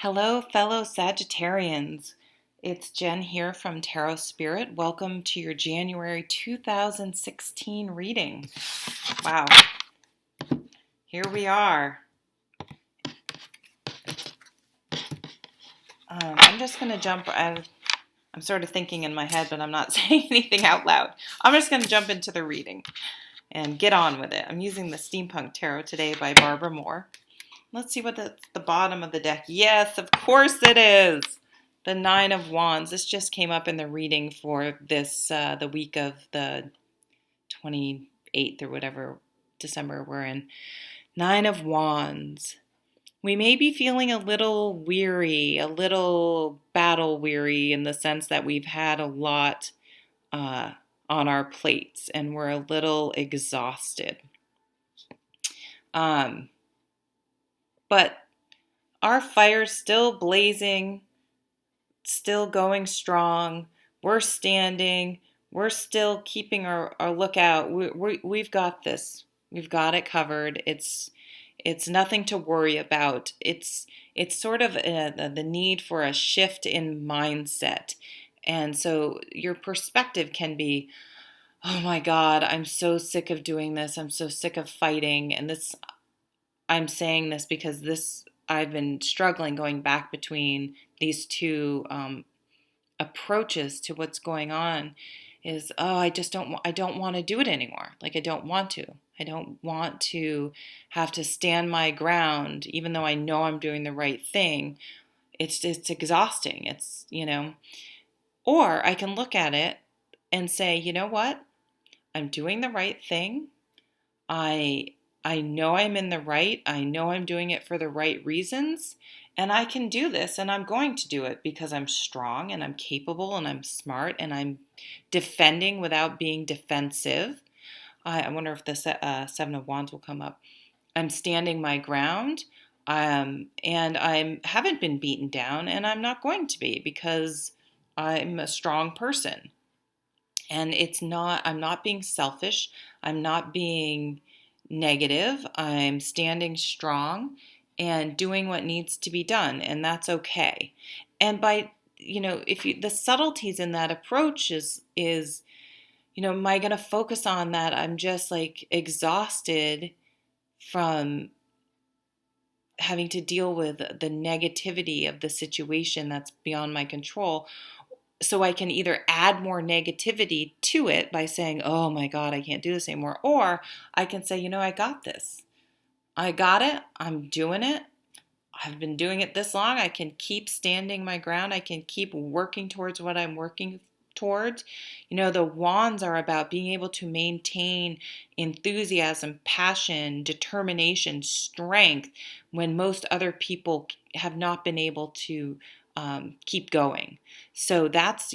Hello, fellow Sagittarians. It's Jen here from Tarot Spirit. Welcome to your January 2016 reading. Wow, here we are. I'm just going to jump. I'm sort of thinking in my head, but I'm not saying anything out loud. I'm just going to jump into the reading and get on with it. I'm using the Steampunk Tarot today by Barbara Moore. Let's see what the bottom of the deck. Yes, of course it is. The Nine of Wands. This just came up in the reading for this, the week of the 28th or whatever December we're in. Nine of Wands. We may be feeling a little weary, a little battle weary in the sense that we've had a lot on our plates and we're a little exhausted. But our fire's still blazing, still going strong. We're standing. We're still keeping our lookout. We've got this. We've got it covered. It's nothing to worry about. It's sort of the need for a shift in mindset. And so your perspective can be, oh my God, I'm so sick of doing this. I'm so sick of fighting. And I'm saying this because I've been struggling going back between these two approaches to what's going on. Is I don't want to do it anymore. Like I don't want to have to stand my ground, even though I know I'm doing the right thing. It's exhausting. Or I can look at it and say, you know what? I'm doing the right thing. I know I'm in the right. I know I'm doing it for the right reasons. And I can do this, and I'm going to do it because I'm strong and I'm capable and I'm smart and I'm defending without being defensive. I wonder if the Seven of Wands will come up. I'm standing my ground, and I haven't been beaten down, and I'm not going to be because I'm a strong person. And I'm not being selfish. I'm not being negative. I'm standing strong and doing what needs to be done, and that's okay. And by the subtleties in that approach is am I going to focus on that? I'm just like exhausted from having to deal with the negativity of the situation that's beyond my control. So I can either add more negativity to it by saying, oh my God, I can't do this anymore. Or I can say, I got this. I got it. I'm doing it. I've been doing it this long. I can keep standing my ground. I can keep working towards what I'm working towards. The wands are about being able to maintain enthusiasm, passion, determination, strength when most other people have not been able to keep going. So that's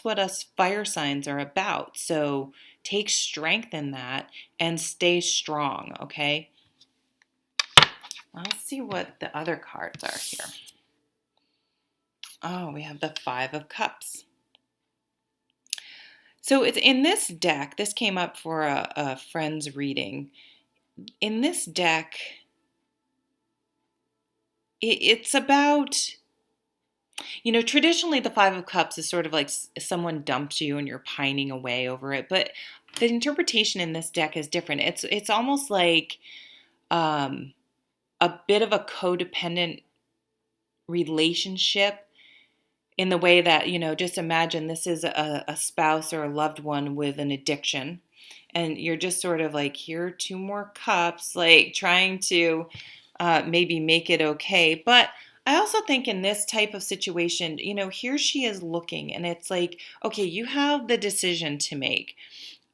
what us fire signs are about. So take strength in that and stay strong, okay? Let's see what the other cards are here. Oh, we have the Five of Cups. So it's in this deck, this came up for a friend's reading. In this deck, it's about, traditionally the Five of Cups is sort of like someone dumped you and you're pining away over it. But the interpretation in this deck is different. It's almost like a bit of a codependent relationship in the way that, just imagine this is a spouse or a loved one with an addiction. And you're just sort of like, here are two more cups, like trying to maybe make it okay. But I also think in this type of situation, here she is looking and it's like, okay, you have the decision to make.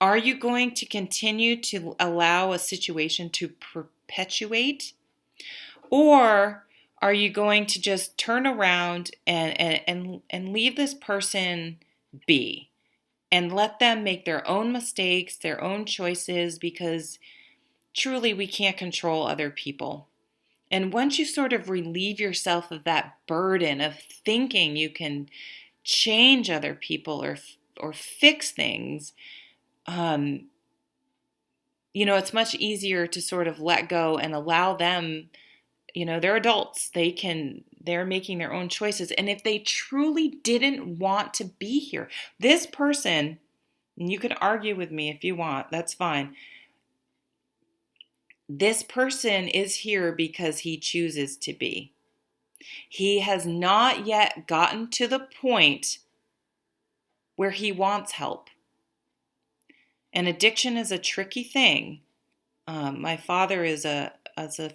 Are you going to continue to allow a situation to perpetuate? Or are you going to just turn around and leave this person be and let them make their own mistakes, their own choices, because truly we can't control other people. And once you sort of relieve yourself of that burden of thinking you can change other people or fix things, it's much easier to sort of let go and allow them. They're adults. They can they're making their own choices. And if they truly didn't want to be here, this person, and you can argue with me if you want, that's fine. This person is here because he chooses to be. He has not yet gotten to the point where he wants help. And addiction is a tricky thing. My father is a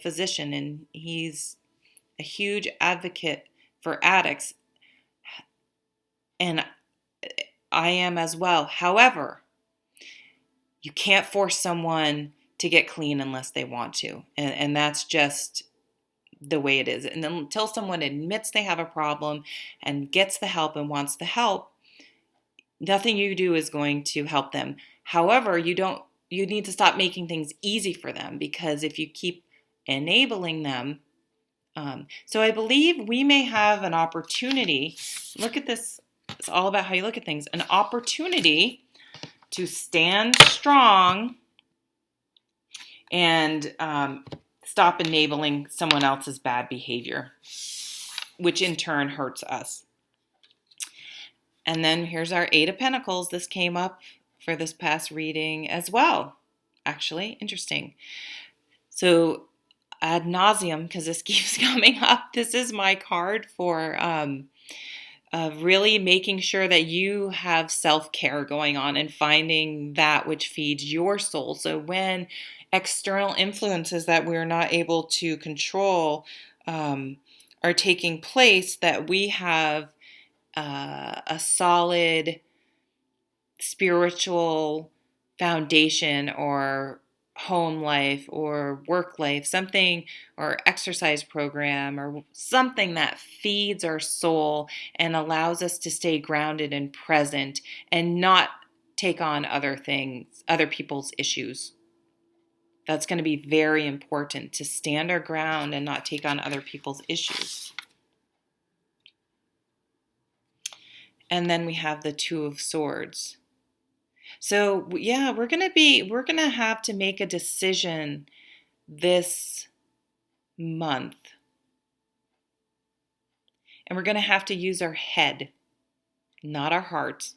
physician, and he's a huge advocate for addicts, and I am as well. However, you can't force someone to get clean unless they want to, and that's just the way it is. And until someone admits they have a problem and gets the help and wants the help, nothing you do is going to help them. However, you need to stop making things easy for them, because if you keep enabling them, so I believe we may have an opportunity. Look at this. It's all about how you look at things. An opportunity to stand strong and stop enabling someone else's bad behavior, which in turn hurts us. And then here's our Eight of Pentacles. This came up for this past reading as well. Actually, interesting. So ad nauseum, because this keeps coming up, this is my card for really making sure that you have self-care going on and finding that which feeds your soul. So when external influences that we're not able to control are taking place, that we have a solid spiritual foundation or home life or work life, something, or exercise program or something that feeds our soul and allows us to stay grounded and present and not take on other things, other people's issues. That's going to be very important, to stand our ground and not take on other people's issues. And then we have the Two of Swords. So yeah, we're going to have to make a decision this month. And we're going to have to use our head, not our heart.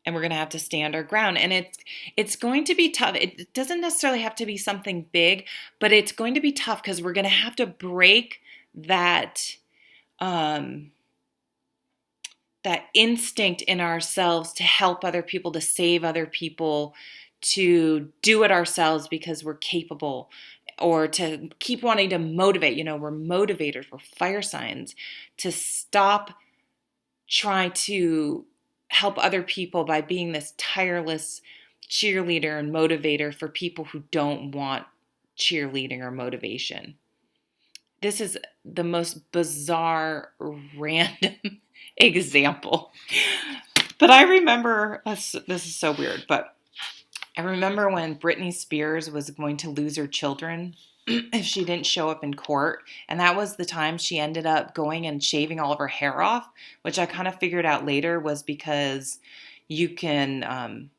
And we're going to have to stand our ground. And it's going to be tough. It doesn't necessarily have to be something big, but it's going to be tough because we're going to have to break that that instinct in ourselves to help other people, to save other people, to do it ourselves because we're capable, or to keep wanting to motivate. We're motivators, we're fire signs, to stop trying to help other people by being this tireless cheerleader and motivator for people who don't want cheerleading or motivation. This is the most bizarre, random example. But I remember, this is so weird, but I remember when Britney Spears was going to lose her children if she didn't show up in court. And that was the time she ended up going and shaving all of her hair off, which I kind of figured out later was because you can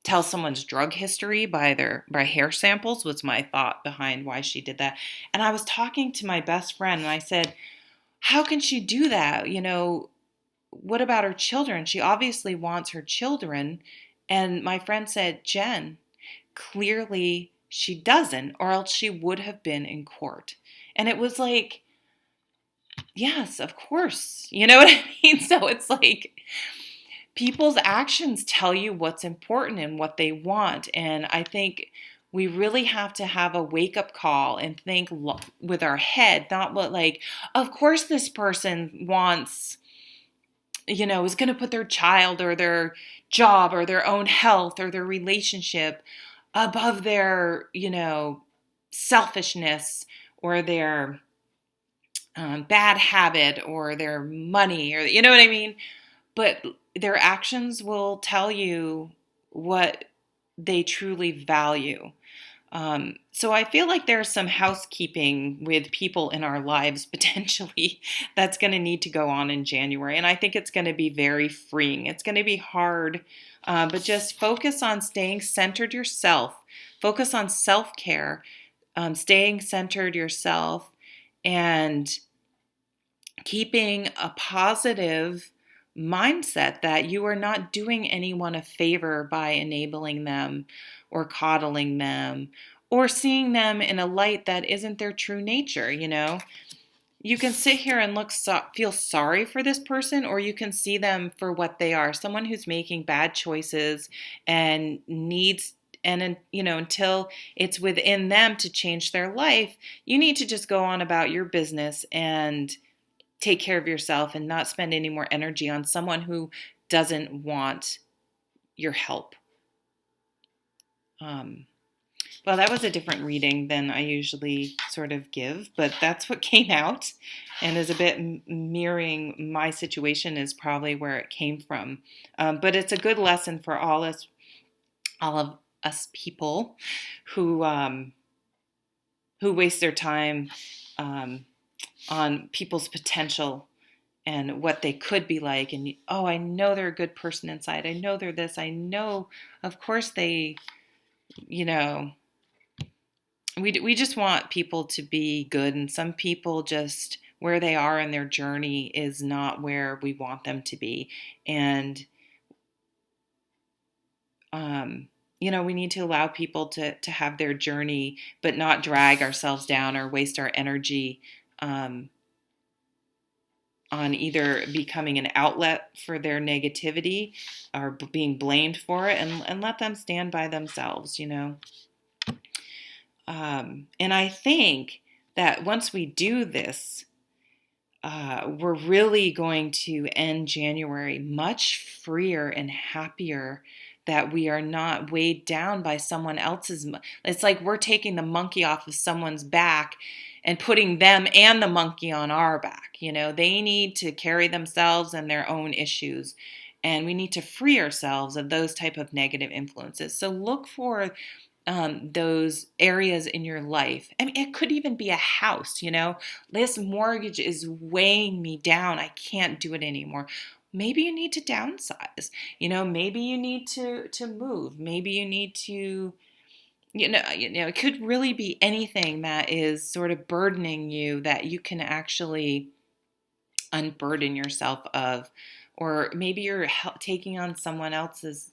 tell someone's drug history by hair samples, was my thought behind why she did that. And I was talking to my best friend and I said, how can she do that? What about her children? She obviously wants her children. And my friend said, Jen, clearly she doesn't, or else she would have been in court. And it was like, yes, of course. You know what I mean? So it's like people's actions tell you what's important and what they want. And I think we really have to have a wake-up call and think with our head, not what of course this person wants, is going to put their child or their job or their own health or their relationship above their, selfishness or their bad habit or their money, or you know what I mean? But their actions will tell you what they truly value. So I feel like there's some housekeeping with people in our lives potentially that's going to need to go on in January. And I think it's going to be very freeing. It's going to be hard, but just focus on staying centered yourself. Focus on self-care, staying centered yourself, and keeping a positive mindset that you are not doing anyone a favor by enabling them or coddling them or seeing them in a light that isn't their true nature, you know? You can sit here and feel sorry for this person, or you can see them for what they are, someone who's making bad choices and needs, and you know, until it's within them to change their life, you need to just go on about your business and take care of yourself and not spend any more energy on someone who doesn't want your help. Well, that was a different reading than I usually sort of give, but that's what came out and is a bit mirroring my situation is probably where it came from. But it's a good lesson for all of us people who waste their time on people's potential and what they could be like. And, oh, I know they're a good person inside. I know they're this. I know, of course, they, you know, we just want people to be good. And some people just, where they are in their journey is not where we want them to be. And, you know, we need to allow people to have their journey, but not drag ourselves down or waste our energy on either becoming an outlet for their negativity or being blamed for it, and let them stand by themselves, you know. And I think that once we do this, we're really going to end January much freer and happier, that we are not weighed down by someone else's. It's like we're taking the monkey off of someone's back and putting them and the monkey on our back. You know, they need to carry themselves and their own issues. And we need to free ourselves of those type of negative influences. So look for those areas in your life. I mean, it could even be a house, you know, this mortgage is weighing me down. I can't do it anymore. Maybe you need to downsize, you know, maybe you need to move. Maybe you need to, you know, it could really be anything that is sort of burdening you that you can actually unburden yourself of. Or maybe you're taking on someone else's,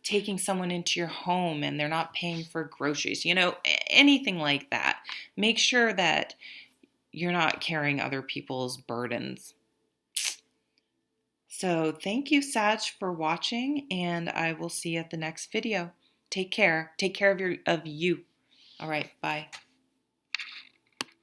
taking someone into your home and they're not paying for groceries, you know, anything like that. Make sure that you're not carrying other people's burdens. So thank you, Sag, for watching, and I will see you at the next video. Take care. Take care of you. All right, bye.